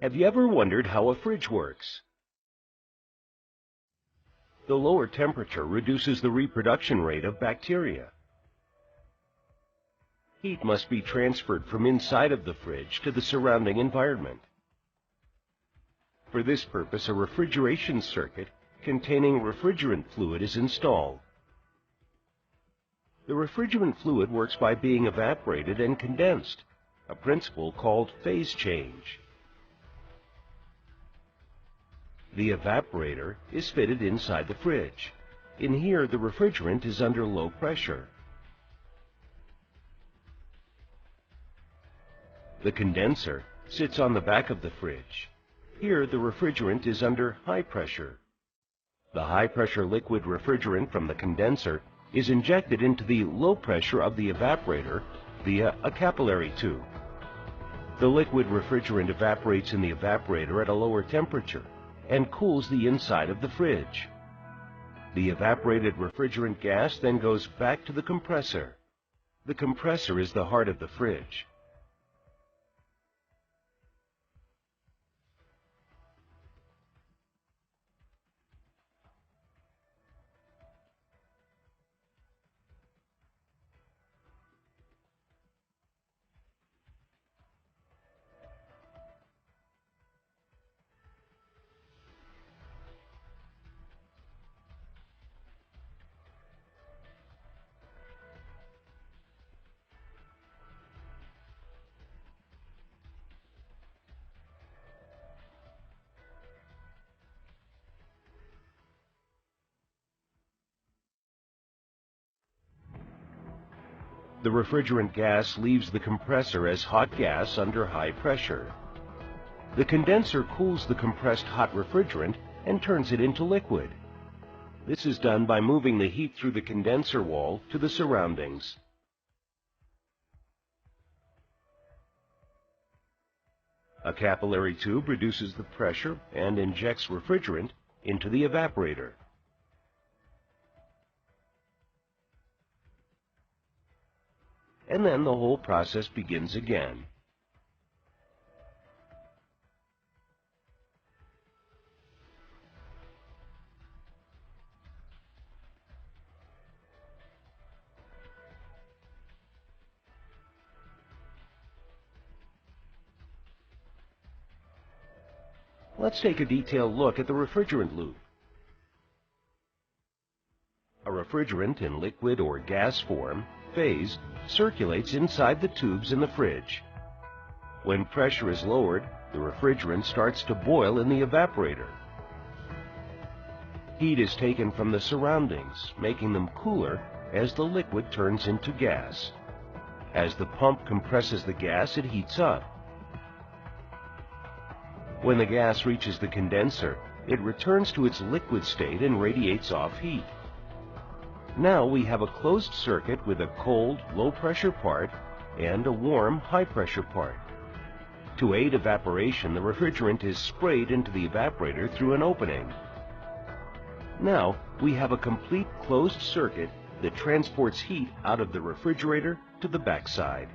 Have you ever wondered how a fridge works? The lower temperature reduces the reproduction rate of bacteria. Heat must be transferred from inside of the fridge to the surrounding environment. For this purpose, a refrigeration circuit containing refrigerant fluid is installed. The refrigerant fluid works by being evaporated and condensed, a principle called phase change. The evaporator is fitted inside the fridge. In here, the refrigerant is under low pressure. The condenser sits on the back of the fridge. Here, the refrigerant is under high pressure. The high-pressure liquid refrigerant from the condenser is injected into the low pressure of the evaporator via a capillary tube. The liquid refrigerant evaporates in the evaporator at a lower temperature and cools the inside of the fridge. The evaporated refrigerant gas then goes back to the compressor. The compressor is the heart of the fridge. The refrigerant gas leaves the compressor as hot gas under high pressure. The condenser cools the compressed hot refrigerant and turns it into liquid. This is done by moving the heat through the condenser wall to the surroundings. A capillary tube reduces the pressure and injects refrigerant into the evaporator. And then the whole process begins again. Let's take a detailed look at the refrigerant loop. A refrigerant in liquid or gas form, phase, circulates inside the tubes in the fridge. When pressure is lowered, the refrigerant starts to boil in the evaporator. Heat is taken from the surroundings, making them cooler as the liquid turns into gas. As the pump compresses the gas, it heats up. When the gas reaches the condenser, it returns to its liquid state and radiates off heat. Now we have a closed circuit with a cold, low-pressure part and a warm, high-pressure part. To aid evaporation, the refrigerant is sprayed into the evaporator through an opening. Now we have a complete closed circuit that transports heat out of the refrigerator to the backside.